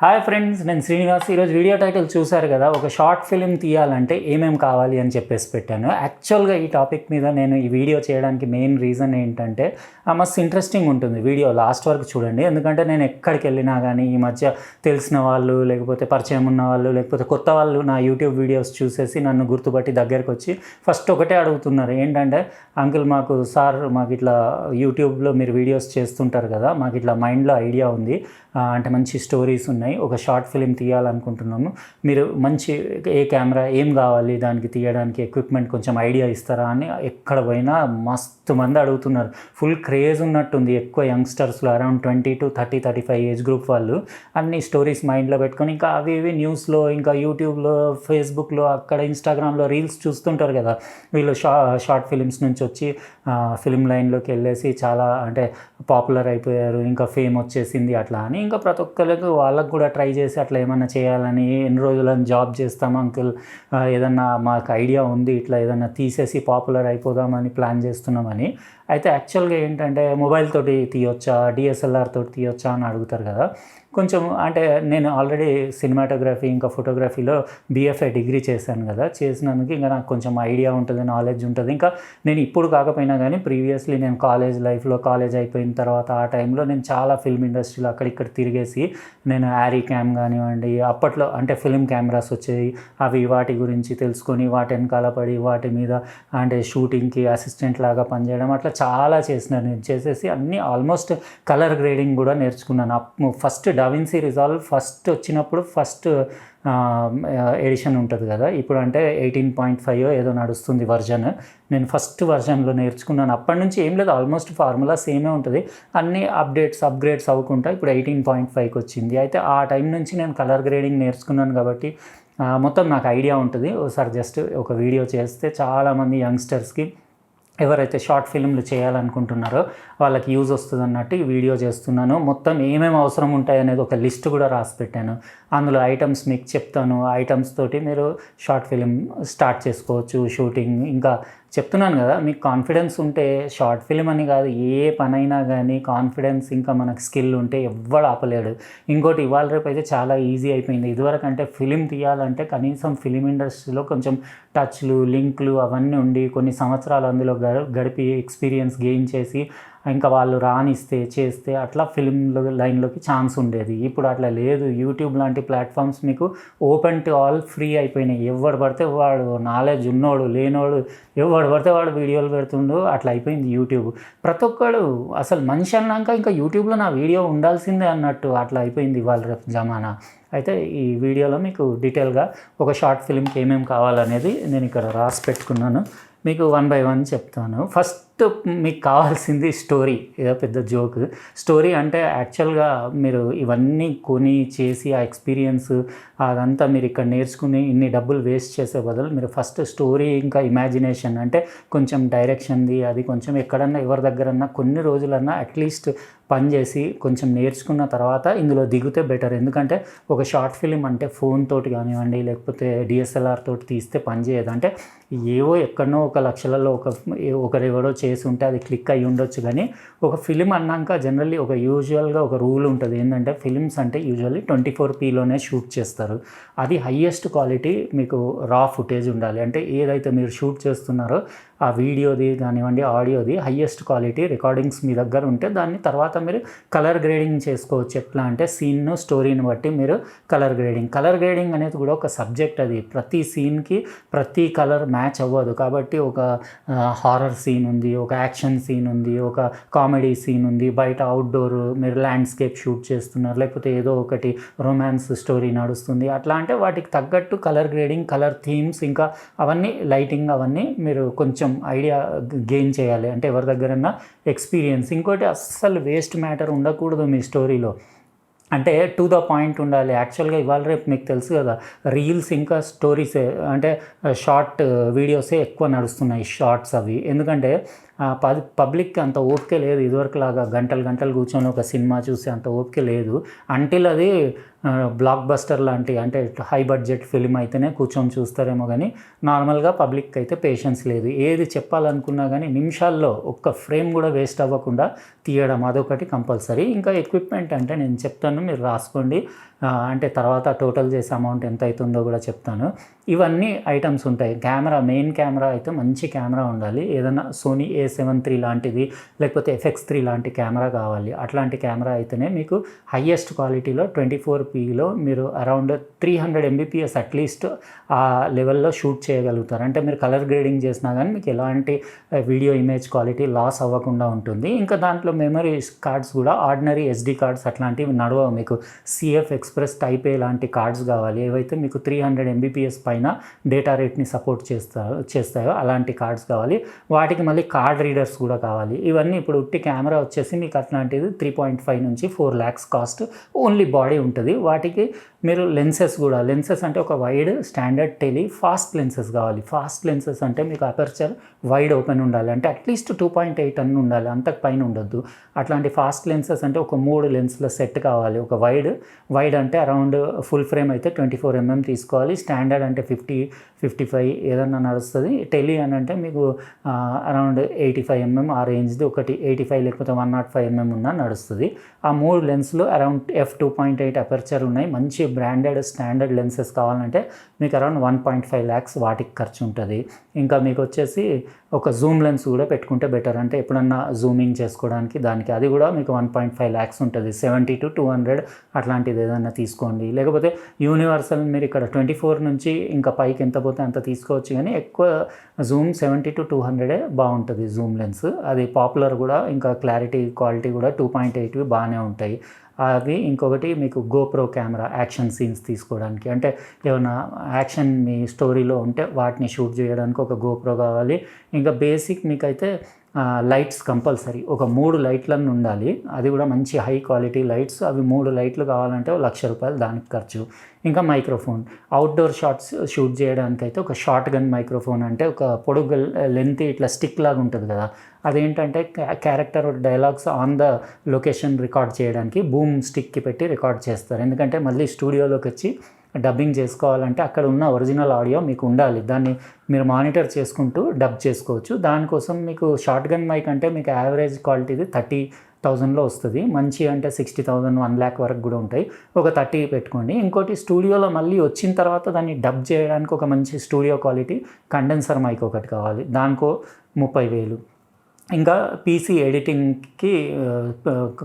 Hi friends, నేను శ్రీనివాస్. ఈరోజు video title చూశారు కదా, ఒక షార్ట్ ఫిలిం తీయాలంటే ఏమేమి కావాలి అని చెప్పేసి పెట్టాను. యాక్చువల్గా ఈ టాపిక్ మీద నేను ఈ వీడియో చేయడానికి మెయిన్ రీజన్ ఏంటంటే మస్తు ఇంట్రెస్టింగ్ ఉంటుంది. వీడియో లాస్ట్ వరకు చూడండి, ఎందుకంటే నేను ఎక్కడికి వెళ్ళినా కానీ ఈ మధ్య తెలిసిన వాళ్ళు, లేకపోతే పరిచయం ఉన్న వాళ్ళు, లేకపోతే కొత్త వాళ్ళు నా యూట్యూబ్ వీడియోస్ చూసేసి నన్ను గుర్తుపట్టి దగ్గరికి వచ్చి ఫస్ట్ ఒకటే అడుగుతున్నారు, ఏంటంటే అంకుల్ మాకు ఇట్లా యూట్యూబ్లో మీరు వీడియోస్ చేస్తుంటారు కదా, మాకు ఇట్లా మైండ్లో ఐడియా ఉంది, అంటే మంచి స్టోరీస్ ఉన్నాయి, ఒక షార్ట్ ఫిలిం తీయాలనుకుంటున్నాము, మీరు మంచి ఏ కెమెరా ఏం కావాలి దానికి తీయడానికి, ఎక్విప్మెంట్ కొంచెం ఐడియా ఇస్తారా అని ఎక్కడ పోయినా మస్తు మంది అడుగుతున్నారు. ఫుల్ క్రేజ్ ఉన్నట్టుంది ఎక్కువ యంగ్స్టర్స్లో, అరౌండ్ 20 to 35 ఏజ్ గ్రూప్ వాళ్ళు అన్ని స్టోరీస్ మైండ్లో పెట్టుకొని ఇంకా అవి ఇవి న్యూస్లో, ఇంకా యూట్యూబ్లో, ఫేస్బుక్లో, అక్కడ ఇన్స్టాగ్రామ్లో రీల్స్ చూస్తుంటారు కదా, వీళ్ళు షార్ట్ ఫిలిమ్స్ నుంచి వచ్చి ఫిలిం లైన్లోకి వెళ్ళేసి చాలా అంటే పాపులర్ అయిపోయారు, ఇంకా ఫేమ్ వచ్చేసింది అట్లా అని ఇంకా ప్రతి ఒక్కరికి వాళ్ళకు కూడా ట్రై చేసి అట్లా ఏమన్నా చేయాలని, ఎన్ని రోజులని జాబ్ చేస్తాం అంకుల్, ఏదన్నా మాకు ఐడియా ఉంది, ఇట్లా ఏదన్నా తీసేసి పాపులర్ అయిపోదామని ప్లాన్ చేస్తున్నామని. అయితే యాక్చువల్గా ఏంటంటే మొబైల్ తోటి తీయొచ్చా, డిఎస్ఎల్ఆర్ తోటి తీయొచ్చా అని అడుగుతారు కదా. కొంచెం అంటే నేను ఆల్రెడీ సినిమాటోగ్రఫీ ఇంకా ఫోటోగ్రఫీలో BFA డిగ్రీ చేశాను కదా, చేసినందుకు ఇంకా నాకు కొంచెం ఐడియా ఉంటుంది, నాలెడ్జ్ ఉంటుంది. ఇంకా నేను ఇప్పుడు కాకపోయినా కానీ ప్రీవియస్లీ నేను కాలేజ్ లైఫ్లో, కాలేజ్ అయిపోయిన తర్వాత ఆ టైంలో నేను చాలా ఫిల్మ్ ఇండస్ట్రీలో అక్కడిక్కడ తిరిగేసి నేను యారీ క్యామ్ కానివ్వండి, అప్పట్లో అంటే ఫిల్మ్ కెమెరాస్ వచ్చేవి, అవి వాటి గురించి తెలుసుకొని వాటి వెనకాల పడి వాటి మీద అంటే షూటింగ్కి అసిస్టెంట్ లాగా పనిచేయడం అట్లా చాలా చేసినాను. నేను చేసేసి అన్నీ ఆల్మోస్ట్ కలర్ గ్రేడింగ్ కూడా నేర్చుకున్నాను. ఫస్ట్ డావిన్సీ రిజాల్వ్ ఫస్ట్ వచ్చినప్పుడు ఫస్ట్ ఎడిషన్ ఉంటుంది కదా, ఇప్పుడు అంటే 18.5 ఏదో నడుస్తుంది వర్జన్. నేను ఫస్ట్ వర్జన్లో నేర్చుకున్నాను. అప్పటి నుంచి ఏం లేదు, ఆల్మోస్ట్ ఫార్ములా సేమే ఉంటుంది, అన్ని అప్గ్రేడ్స్ అవ్వకుండా ఇప్పుడు 18.5కి వచ్చింది. అయితే ఆ టైం నుంచి నేను కలర్ గ్రేడింగ్ నేర్చుకున్నాను కాబట్టి మొత్తం నాకు ఐడియా ఉంటుంది. ఒకసారి జస్ట్ ఒక వీడియో చేస్తే చాలామంది యంగ్స్టర్స్కి ఎవరైతే షార్ట్ ఫిల్మ్లు చేయాలనుకుంటున్నారో వాళ్ళకి యూజ్ వస్తుంది అన్నట్టు ఈ వీడియో చేస్తున్నాను. మొత్తం ఏమేమి అవసరం ఉంటాయనేది ఒక లిస్ట్ కూడా రాసి పెట్టాను. అందులో ఐటమ్స్ మీకు చెప్తాను. ఐటమ్స్ తోటి మీరు షార్ట్ ఫిలిం స్టార్ట్ చేసుకోవచ్చు, షూటింగ్. ఇంకా చెప్తున్నాను కదా, మీకు కాన్ఫిడెన్స్ ఉంటే షార్ట్ ఫిలిం అని కాదు, ఏ పనైనా కానీ కాన్ఫిడెన్స్ ఇంకా మనకు స్కిల్ ఉంటే ఎవ్వడు ఆపలేడు. ఇంకోటి ఇవాళ రేపు అయితే చాలా ఈజీ అయిపోయింది. ఇదివరకు అంటే ఫిలిం తీయాలంటే కనీసం ఫిలిం ఇండస్ట్రీలో కొంచెం టచ్లు, లింక్లు అవన్నీ ఉండి కొన్ని సంవత్సరాలు అందులో గడిపి ఎక్స్పీరియన్స్ గెయిన్ చేసి ఇంకా వాళ్ళు రానిస్తే చేస్తే అట్లా ఫిలిం లైన్లోకి ఛాన్స్ ఉండేది. ఇప్పుడు అట్లా లేదు. యూట్యూబ్ లాంటి ప్లాట్ఫామ్స్ మీకు ఓపెన్ టు ఆల్, ఫ్రీ అయిపోయినాయి. ఎవడు పడితే వాడు, నాలెడ్జ్ ఉన్నోడు లేనోడు, ఎవడు పడితే వాడు వీడియోలు పెడుతుండు, అట్లా అయిపోయింది యూట్యూబ్. ప్రతి ఒక్కడు అసలు మనిషి అన్నాక ఇంకా యూట్యూబ్లో నా వీడియో ఉండాల్సిందే అన్నట్టు అట్లా అయిపోయింది ఇవాళ రేపు జమానా. అయితే ఈ వీడియోలో మీకు డీటెయిల్గా ఒక షార్ట్ ఫిల్మ్కి ఏమేమి కావాలనేది నేను ఇక్కడ రాసి పెట్టుకున్నాను. మీకు 1 by 1 చెప్తాను. ఫస్ట్ మీకు కావాల్సింది స్టోరీ. ఏదో పెద్ద జోక్. స్టోరీ అంటే యాక్చువల్గా మీరు ఇవన్నీ కొని చేసి ఆ ఎక్స్పీరియన్స్ అదంతా మీరు ఇక్కడ నేర్చుకుని ఇన్ని డబ్బులు వేస్ట్ చేసే బదులు మీరు ఫస్ట్ స్టోరీ ఇంకా ఇమాజినేషన్ అంటే కొంచెం డైరెక్షన్ది అది కొంచెం ఎక్కడన్నా ఎవరి దగ్గరన్నా కొన్ని రోజులన్నా అట్లీస్ట్ పని చేసి కొంచెం నేర్చుకున్న తర్వాత ఇందులో దిగితే బెటర్. ఎందుకంటే ఒక షార్ట్ ఫిలిం అంటే ఫోన్ తోటి కానివ్వండి, లేకపోతే DSLR తోటి తీస్తే పని చేయదు. అంటే ఏవో ఎక్కడనో ఒక లక్షలలో ఒకరెవరో చేసి ఉంటే అది క్లిక్ అయ్యి ఉండొచ్చు. కానీ ఒక ఫిలిం అన్నాక జనరల్లీ ఒక యూజువల్గా ఒక రూల్ ఉంటుంది, ఏంటంటే ఫిలిమ్స్ అంటే యూజువల్లీ 24pలోనే షూట్ చేస్తారు. అది హయ్యెస్ట్ క్వాలిటీ మీకు రా ఫుటేజ్ ఉండాలి. అంటే ఏదైతే మీరు షూట్ చేస్తున్నారో ఆ వీడియోది కానివ్వండి, ఆడియోది హయ్యెస్ట్ క్వాలిటీ రికార్డింగ్స్ మీ దగ్గర ఉంటే దాన్ని తర్వాత మీరు కలర్ గ్రేడింగ్ చేసుకోవచ్చు. ఎట్లా అంటే సీన్ను, స్టోరీని బట్టి మీరు కలర్ గ్రేడింగ్ అనేది కూడా ఒక సబ్జెక్ట్. అది ప్రతి సీన్కి ప్రతి కలర్ మ్యాచ్ అవ్వదు. కాబట్టి ఒక హారర్ సీన్ ఉంది, ఒక యాక్షన్ సీన్ ఉంది, ఒక కామెడీ సీన్ ఉంది, బయట అవుట్డోర్ మీరు ల్యాండ్స్కేప్ షూట్ చేస్తున్నారు, లేకపోతే ఏదో ఒకటి రొమాన్స్ స్టోరీ నడుస్తుంది, అట్లా అంటే వాటికి తగ్గట్టు కలర్ గ్రేడింగ్, కలర్ థీమ్స్, ఇంకా అవన్నీ లైటింగ్ అవన్నీ మీరు కొంచెం ఐడియా గెయిన్ చేయాలి. అంటే ఎవరి దగ్గరన్నా ఎక్స్పీరియన్స్. ఇంకోటి అస్సలు వేస్ట్ మ్యాటర్ ఉండకూడదు మీ స్టోరీలో. అంటే టు ద పాయింట్ ఉండాలి. యాక్చువల్గా ఇవాళ రేపు మీకు తెలుసు కదా, రీల్స్ ఇంకా స్టోరీసే అంటే షార్ట్ వీడియోసే ఎక్కువ నడుస్తున్నాయి, షార్ట్స్ అవి. ఎందుకంటే పబ్లిక్కి అంత ఓపిక లేదు, ఇదివరకు లాగా గంటలు గంటలు కూర్చొని ఒక సినిమా చూసి అంత ఓపిక లేదు. అంటిల్ అది బ్లాక్ బస్టర్ లాంటి అంటే హై బడ్జెట్ ఫిలిం అయితేనే కూర్చొని చూస్తారేమో కానీ నార్మల్గా పబ్లిక్ అయితే పేషెన్స్ లేదు. ఏది చెప్పాలనుకున్నా కానీ నిమిషాల్లో ఒక్క ఫ్రేమ్ కూడా వేస్ట్ అవ్వకుండా తీయడం అదొకటి కంపల్సరీ. ఇంకా ఎక్విప్మెంట్ అంటే నేను చెప్తాను, మీరు రాసుకోండి. అంటే తర్వాత టోటల్ చేసే అమౌంట్ ఎంత అవుతుందో కూడా చెప్తాను. ఇవన్నీ ఐటమ్స్ ఉంటాయి. కెమెరా, మెయిన్ కెమెరా అయితే మంచి కెమెరా ఉండాలి. ఏదైనా సోనీ A7 III లాంటిది లేకపోతే FX3 లాంటి కెమెరా కావాలి. అట్లాంటి కెమెరా అయితేనే మీకు హయ్యెస్ట్ క్వాలిటీలో 24pలో మీరు అరౌండ్ 300 mbps అట్లీస్ట్ ఆ లెవెల్లో షూట్ చేయగలుగుతారు. అంటే మీరు కలర్ గ్రేడింగ్ చేసినా కానీ మీకు ఎలాంటి వీడియో ఇమేజ్ క్వాలిటీ లాస్ అవ్వకుండా ఉంటుంది. ఇంకా దాంట్లో మెమరీ కార్డ్స్ కూడా ఆర్డినరీ SD కార్డ్స్ అట్లాంటివి నడవవు. మీకు CF ఎక్స్ప్రెస్ టైప్ A లాంటి కార్డ్స్ కావాలి. ఏవైతే మీకు 300 mbps పైన డేటా రేట్ని సపోర్ట్ చేస్తాయో అలాంటి కార్డ్స్ కావాలి. వాటికి మళ్ళీ కార్డ్ రీడర్స్ కూడా కావాలి. ఇవన్నీ ఇప్పుడు ఉట్టి కెమెరా వచ్చేసి మీకు అట్లాంటిది 3.5 నుంచి 4 lakhs కాస్ట్ ఓన్లీ బాడీ ఉంటుంది. వాటికి మీరు లెన్సెస్ అంటే ఒక wide standard tele fast lenses కావాలి. ఫాస్ట్ లెన్సెస్ అంటే మీకు అపర్చర్ వైడ్ ఓపెన్ ఉండాలి, అంటే అట్లీస్ట్ 2.8 అని ఉండాలి, అంతకు పైన ఉండొద్దు. అట్లాంటి ఫాస్ట్ లెన్సెస్ అంటే ఒక 3 లెన్స్ల సెట్ కావాలి. ఒక వైడ్ అంటే అరౌండ్ ఫుల్ ఫ్రేమ్ అయితే 24 mm తీసుకోవాలి. స్టాండర్డ్ అంటే 50-55 ఏదన్నా నడుస్తుంది. టెలి అని అంటే మీకు అరౌండ్ 85 mm ఆ రేంజ్ది ఒకటి 85 లేకపోతే 105 mm ఉన్నా నడుస్తుంది. ఆ 3 లెన్స్లు అరౌండ్ f2.8 అపర్చర్ ఉన్నాయి. మంచి బ్రాండెడ్ స్టాండర్డ్ లెన్సెస్ కావాలంటే మీకు అరౌండ్ 1.5 lakhs వాటికి ఖర్చు ఉంటుంది. ఇంకా మీకు వచ్చేసి ఒక జూమ్ లెన్స్ కూడా పెట్టుకుంటే బెటర్, అంటే ఎప్పుడన్నా జూమింగ్ చేసుకోవడానికి దానికి, అది కూడా మీకు 1.5 lakhs ఉంటుంది. 70 to 200 అట్లాంటిది ఏదైనా తీసుకోండి. లేకపోతే యూనివర్సల్ మీరు ఇక్కడ 24 నుంచి ఇంకా పైకి ఎంత పోతే అంత తీసుకోవచ్చు, కానీ ఎక్కువ జూమ్ 70 to 200 బాగుంటుంది జూమ్ లెన్స్. అది పాపులర్ కూడా. ఇంకా క్వాలిటీ కూడా 2.8 బాగానే ఉంటాయి అవి. ఇంకొకటి మీకు గోప్రో కెమెరా యాక్షన్ సీన్స్ తీసుకోవడానికి, అంటే ఏమైనా యాక్షన్ మీ స్టోరీలో ఉంటే వాటిని షూట్ చేయడానికి ఒక గోప్రో కావాలి. ఇంకా బేసిక్ మీకైతే లైట్స్ కంపల్సరీ ఒక 3 లైట్లను ఉండాలి. అది కూడా మంచి హై క్వాలిటీ లైట్స్. అవి 3 లైట్లు కావాలంటే ₹1,00,000 దానికి ఖర్చు. ఇంకా మైక్రోఫోన్, అవుట్డోర్ షాట్స్ షూట్ చేయడానికైతే ఒక షార్ట్ గన్ మైక్రోఫోన్, అంటే ఒక పొడుగు లెంత్ ఇట్లా స్టిక్ లాగా ఉంటుంది కదా, అదేంటంటే character dialogues on the location record చేయడానికి బూమ్ స్టిక్కి పెట్టి రికార్డ్ చేస్తారు. ఎందుకంటే మళ్ళీ స్టూడియోలోకి వచ్చి డబ్బింగ్ చేసుకోవాలంటే అక్కడ ఉన్న ఒరిజినల్ ఆడియో మీకు ఉండాలి. దాన్ని మీరు మానిటర్ చేసుకుంటూ డబ్ చేసుకోవచ్చు. దానికోసం మీకు షార్ట్ గన్ మైక్ అంటే మీకు యావరేజ్ క్వాలిటీది 30,000లో వస్తుంది. మంచి అంటే 60,000, 1 lakh వరకు కూడా ఉంటాయి. ఒక 30 పెట్టుకోండి. ఇంకోటి స్టూడియోలో మళ్ళీ వచ్చిన తర్వాత దాన్ని డబ్ చేయడానికి ఒక మంచి స్టూడియో క్వాలిటీ కండెన్సర్ మైక్ ఒకటి కావాలి, దానికో 30,000. ఇంకా పీసీ ఎడిటింగ్కి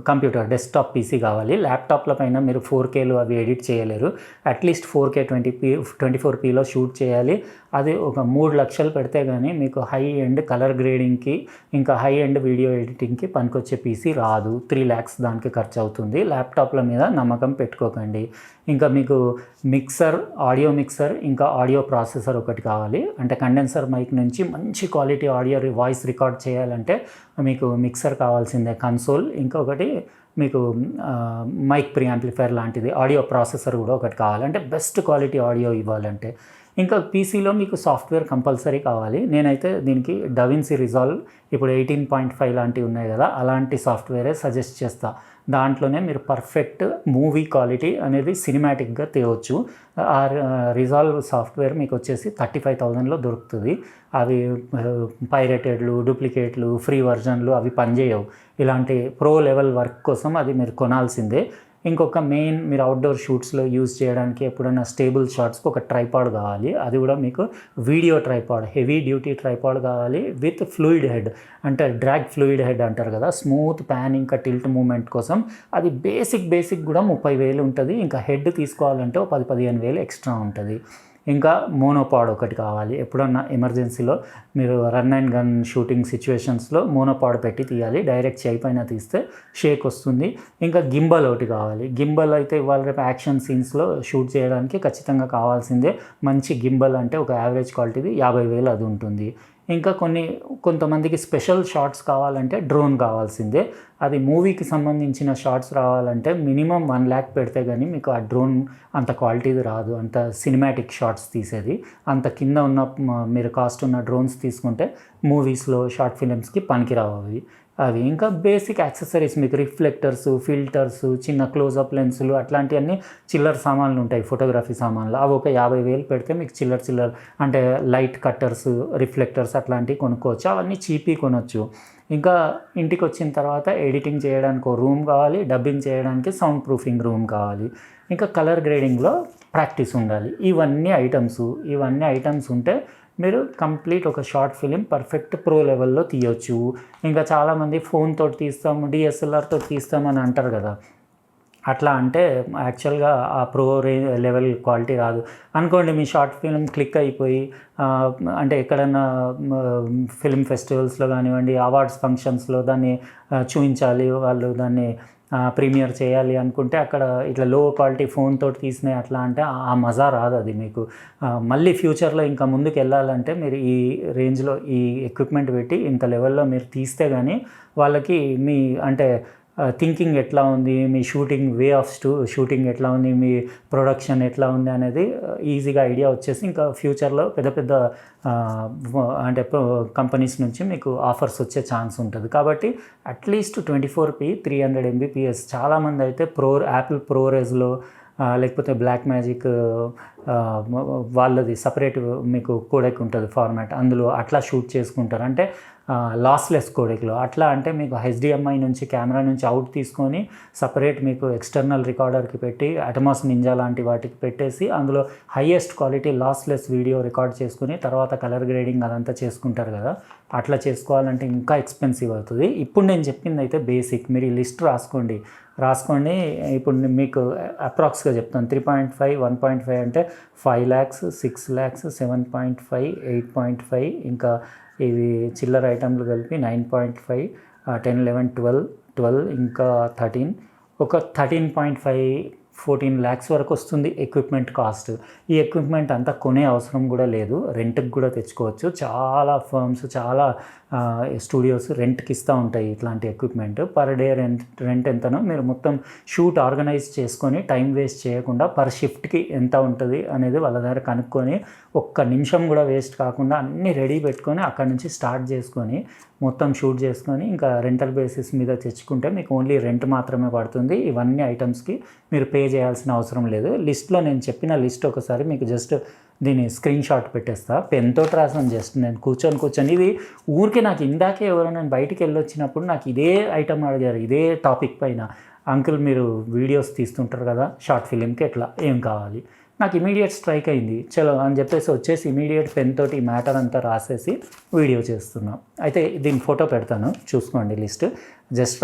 కంప్యూటర్ డెస్క్టాప్ పీసీ కావాలి. ల్యాప్టాప్ల పైన మీరు 4Kలో అవి ఎడిట్ చేయలేరు. అట్లీస్ట్ 4K 24pలో షూట్ చేయాలి. అది ఒక 3 లక్షలు పెడితే కానీ మీకు హై ఎండ్ కలర్ గ్రేడింగ్కి ఇంకా హై ఎండ్ వీడియో ఎడిటింగ్కి పనికొచ్చే పీసీ రాదు. 3 lakhs దానికి ఖర్చు అవుతుంది. ల్యాప్టాప్ల మీద నమ్మకం పెట్టుకోకండి. ఇంకా మీకు ఆడియో మిక్సర్ ఇంకా ఆడియో ప్రాసెసర్ ఒకటి కావాలి. అంటే కండెన్సర్ మైక్ నుంచి మంచి క్వాలిటీ ఆడియో వాయిస్ రికార్డ్ చేయాలంటే మీకు మిక్సర్ కావాల్సిందే, కన్సోల్. ఇంకొకటి మీకు మైక్ ప్రీ యాంప్లిఫైర్ లాంటిది ఆడియో ప్రాసెసర్ కూడా ఒకటి కావాలి, అంటే బెస్ట్ క్వాలిటీ ఆడియో ఇవ్వాలంటే. ఇంకా పీసీలో మీకు సాఫ్ట్వేర్ కంపల్సరీ కావాలి. నేనైతే దీనికి డవిన్సీ రిజాల్వ్ ఇప్పుడు 18.5 లాంటివి ఉన్నాయి కదా, అలాంటి సాఫ్ట్వేరే సజెస్ట్ చేస్తా. దాంట్లోనే మీరు పర్ఫెక్ట్ మూవీ క్వాలిటీ అనేది సినిమాటిక్గా తేవచ్చు. ఆ రిజాల్వ్ సాఫ్ట్వేర్ మీకు వచ్చేసి 35,000లో దొరుకుతుంది. అవి పైరేటెడ్లు, డూప్లికేట్లు, ఫ్రీ వర్జన్లు అవి పనిచేయవు. ఇలాంటి ప్రో లెవెల్ వర్క్ కోసం అది మీరు కొనాల్సిందే. ఇంకొక మెయిన్ మీరు అవుట్డోర్ షూట్స్లో యూజ్ చేయడానికి ఎప్పుడైనా స్టేబుల్ షాట్స్కి ఒక ట్రైపాడ్ కావాలి. అది కూడా మీకు video tripod, heavy duty tripod కావాలి విత్ ఫ్లూయిడ్ హెడ్, అంటే డ్రాగ్ ఫ్లూయిడ్ హెడ్ అంటారు కదా, స్మూత్ ప్యాన్ ఇంకా టిల్ట్ మూమెంట్ కోసం. అది బేసిక్ కూడా 30,000 ఉంటుంది. ఇంకా హెడ్ తీసుకోవాలంటే 10-15,000 ఎక్స్ట్రా ఉంటుంది. ఇంకా మోనోపాడ్ ఒకటి కావాలి. ఎప్పుడన్నా ఎమర్జెన్సీలో మీరు రన్ అండ్ గన్ షూటింగ్ సిచ్యువేషన్స్లో మోనోపాడ్ పెట్టి తీయాలి. డైరెక్ట్ చేయి పైన తీస్తే షేక్ వస్తుంది. ఇంకా గింబల్ ఒకటి కావాలి. గింబల్ అయితే ఇవాళ రేపు యాక్షన్ సీన్స్లో షూట్ చేయడానికి ఖచ్చితంగా కావాల్సిందే. మంచి గింబల్ అంటే ఒక యావరేజ్ క్వాలిటీది 50,000 అది ఉంటుంది. ఇంకా కొంతమందికి స్పెషల్ షార్ట్స్ కావాలంటే డ్రోన్ కావాల్సిందే. అది మూవీకి సంబంధించిన షార్ట్స్ రావాలంటే మినిమం 1 lakh పెడితే కానీ మీకు ఆ డ్రోన్ అంత క్వాలిటీది రాదు, అంత సినిమాటిక్ షార్ట్స్ తీసేది. అంత కింద ఉన్న మీరు కాస్ట్ ఉన్న డ్రోన్స్ తీసుకుంటే మూవీస్లో షార్ట్ ఫిలిమ్స్కి పనికిరావు అవి. ఇంకా బేసిక్ యాక్సెసరీస్ మీకు రిఫ్లెక్టర్స్, ఫిల్టర్స్, చిన్న క్లోజప్ లెన్సులు అట్లాంటివన్నీ చిల్లర సామాన్లు ఉంటాయి ఫోటోగ్రఫీ సామాన్లు. అవి ఒక 50,000 పెడితే మీకు చిల్లర అంటే లైట్ కట్టర్స్, రిఫ్లెక్టర్స్ అట్లాంటివి కొనుక్కోవచ్చు. అవన్నీ చీపీ కొనవచ్చు. ఇంకా ఇంటికి వచ్చిన తర్వాత ఎడిటింగ్ చేయడానికి ఒక రూమ్ కావాలి, డబ్బింగ్ చేయడానికి సౌండ్ ప్రూఫింగ్ రూమ్ కావాలి, ఇంకా కలర్ గ్రేడింగ్లో ప్రాక్టీస్ ఉండాలి. ఇవన్నీ ఐటమ్స్ ఉంటే మీరు కంప్లీట్ ఒక షార్ట్ ఫిలిం పర్ఫెక్ట్ ప్రో లెవెల్లో తీయొచ్చు. ఇంకా చాలామంది ఫోన్ తోటి తీస్తాం, డిఎస్ఎల్ఆర్తో తీస్తామని అంటారు కదా. అట్లా అంటే యాక్చువల్గా ఆ ప్రో లెవెల్ క్వాలిటీ రాదు అనుకోండి. మీ షార్ట్ ఫిల్మ్ క్లిక్ అయిపోయి అంటే ఎక్కడన్నా ఫిల్మ్ ఫెస్టివల్స్లో కానివ్వండి, అవార్డ్స్ ఫంక్షన్స్లో దాన్ని చూపించాలి, వాళ్ళు దాన్ని ప్రీమియర్ చేయాలి అనుకుంటే అక్కడ ఇట్లా లో క్వాలిటీ ఫోన్ తోటి తీసినాయి అట్లా అంటే ఆ మజా రాదు అది మీకు. మళ్ళీ ఫ్యూచర్లో ఇంకా ముందుకు వెళ్ళాలంటే మీరు ఈ రేంజ్లో ఈ ఎక్విప్మెంట్ పెట్టి ఇంత లెవెల్లో మీరు తీస్తే కానీ వాళ్ళకి మీ అంటే థింకింగ్ ఎట్లా ఉంది, మీ షూటింగ్ వే ఆఫ్ షూటింగ్ ఎట్లా ఉంది, మీ ప్రొడక్షన్ ఎట్లా ఉంది అనేది ఈజీగా ఐడియా వచ్చేసి ఇంకా ఫ్యూచర్లో పెద్ద అంటే కంపెనీస్ నుంచి మీకు ఆఫర్స్ వచ్చే ఛాన్స్ ఉంటుంది. కాబట్టి అట్లీస్ట్ 24p 300 mbps. చాలామంది అయితే యాపిల్ ప్రోరేజ్లో లేకపోతే బ్లాక్ మ్యాజిక్ వాళ్ళది సపరేట్ మీకు కోడెక్ ఉంటుంది ఫార్మాట్, అందులో అట్లా షూట్ చేసుకుంటారు. అంటే లాస్లెస్ కోడెక్లో అట్లా అంటే మీకు HDMI నుంచి కెమెరా నుంచి అవుట్ తీసుకొని సపరేట్ మీకు ఎక్స్టర్నల్ రికార్డర్కి పెట్టి అటమాస్ నింజా లాంటి వాటికి పెట్టేసి అందులో highest quality lossless video record చేసుకుని తర్వాత కలర్ గ్రేడింగ్ అదంతా చేసుకుంటారు కదా. అట్లా చేసుకోవాలంటే ఇంకా ఎక్స్పెన్సివ్ అవుతుంది. ఇప్పుడు నేను చెప్పింది అయితే బేసిక్. మీరు ఈ లిస్ట్ రాసుకోండి. ఇప్పుడు మీకు అప్రాక్స్గా చెప్తాను. 3.5, 1.5 అంటే 5 lakhs, 6 lakhs, 7.5, 8.5, ఇంకా ఇవి చిల్లర ఐటమ్లు కలిపి 9.5, 10, 11, 12, ఇంకా 13, ఒక 13.5, 14 lakhs వరకు వస్తుంది ఎక్విప్మెంట్ కాస్ట్. ఈ ఎక్విప్మెంట్ అంతా కొనే అవసరం కూడా లేదు, రెంట్కి కూడా తెచ్చుకోవచ్చు. చాలా ఫర్మ్స్, చాలా స్టూడియోస్ రెంట్కి ఇస్తూ ఉంటాయి ఇట్లాంటి ఎక్విప్మెంట్. పర్ డే రెంట్ ఎంతనో మీరు మొత్తం షూట్ ఆర్గనైజ్ చేసుకొని టైం వేస్ట్ చేయకుండా పర్ షిఫ్ట్కి ఎంత ఉంటుంది అనేది వాళ్ళ దగ్గర కనుక్కొని ఒక్క నిమిషం కూడా వేస్ట్ కాకుండా అన్నీ రెడీ పెట్టుకొని అక్కడి నుంచి స్టార్ట్ చేసుకొని మొత్తం షూట్ చేసుకొని ఇంకా రెంటల్ బేసిస్ మీద తెచ్చుకుంటే మీకు ఓన్లీ రెంట్ మాత్రమే పడుతుంది. ఇవన్నీ ఐటమ్స్కి మీరు పే చేయాల్సిన అవసరం లేదు. లిస్ట్లో నేను చెప్పిన లిస్ట్ ఒకసారి మీకు జస్ట్ దీన్ని స్క్రీన్ షాట్ పెట్టేస్తా. పెన్తో రాసాను జస్ట్ నేను కూర్చొని. ఇది ఊరికే నాకు ఇందాకే ఎవరైనా బయటికి వెళ్ళొచ్చినప్పుడు నాకు ఇదే ఐటమ్ అడిగారు, ఇదే టాపిక్ పైన. అంకుల్ మీరు వీడియోస్ తీస్తుంటారు కదా షార్ట్ ఫిలింకి, ఎట్లా ఏం కావాలి? నాకు ఇమీడియట్ స్ట్రైక్ అయింది. చలో అని చెప్పేసి వచ్చేసి ఇమీడియట్ పెన్ తోటి ఈ మ్యాటర్ అంతా రాసేసి వీడియో చేస్తున్నాం. అయితే దీని ఫోటో పెడతాను చూసుకోండి లిస్ట్. జస్ట్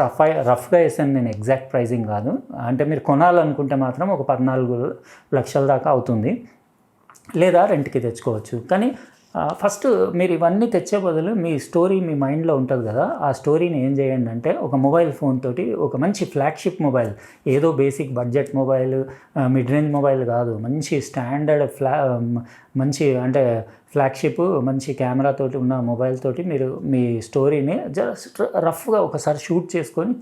రఫ్గా వేసాను నేను, ఎగ్జాక్ట్ ప్రైజింగ్ కాదు. అంటే మీరు కొనాలనుకుంటే మాత్రం ఒక 14 లక్షల దాకా అవుతుంది, లేదా రెంట్కి తెచ్చుకోవచ్చు. కానీ ఫస్ట్ మీరు ఇవన్నీ తెచ్చే బదులు మీ స్టోరీ మీ మైండ్లో ఉంటుంది కదా, ఆ స్టోరీని ఏం చేయండి అంటే ఒక మొబైల్ ఫోన్ తోటి ఒక మంచి ఫ్లాగ్షిప్ మొబైల్, ఏదో basic budget mobile, mid range mobile కాదు, మంచి స్టాండర్డ్ మంచి అంటే ఫ్లాగ్షిప్ మంచి కెమెరాతోటి ఉన్న మొబైల్ తోటి మీరు మీ స్టోరీని జస్ట్ రఫ్గా ఒకసారి షూట్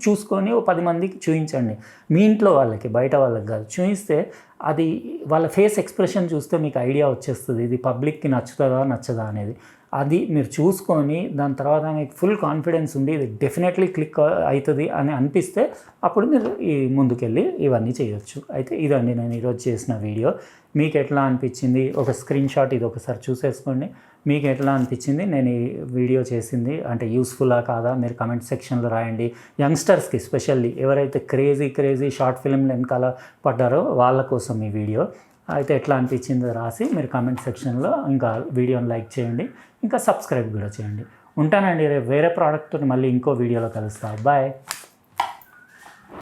చూసుకొని 10 మందికి చూపించండి. మీ ఇంట్లో వాళ్ళకి, బయట వాళ్ళకి కాదు. చూపిస్తే అది వాళ్ళ ఫేస్ ఎక్స్ప్రెషన్ చూస్తే మీకు ఐడియా వచ్చేస్తుంది ఇది పబ్లిక్కి నచ్చదా అనేది. అది మీరు చూసుకొని దాని తర్వాత మీకు ఫుల్ కాన్ఫిడెన్స్ ఉంది ఇది డెఫినెట్లీ క్లిక్ అవుతుంది అని అనిపిస్తే అప్పుడు మీరు ముందుకెళ్ళి ఇవన్నీ చేయొచ్చు. అయితే ఇదండి నేను ఈరోజు చేసిన వీడియో. మీకు ఎట్లా అనిపించింది ఒక స్క్రీన్ షాట్ ఇది ఒకసారి చూసేసుకోండి. మీకు ఎట్లా అనిపించింది నేను ఈ వీడియో చేసింది, అంటే యూస్ఫుల్లా కాదా మీరు కమెంట్ సెక్షన్లో రాయండి. యంగ్స్టర్స్కి స్పెషల్లీ ఎవరైతే క్రేజీ షార్ట్ ఫిల్మ్ వెనకాల పడ్డారో వాళ్ళ కోసం ఈ వీడియో. అయితే ఎట్లా అనిపించిందో రాసి మీరు కామెంట్ సెక్షన్లో ఇంకా వీడియోని లైక్ చేయండి, ఇంకా సబ్స్క్రైబ్ కూడా చేయండి. ఉంటానండి, వేరే ప్రోడక్ట్తో మళ్ళీ ఇంకో వీడియోలో కలుస్తా. బాయ్.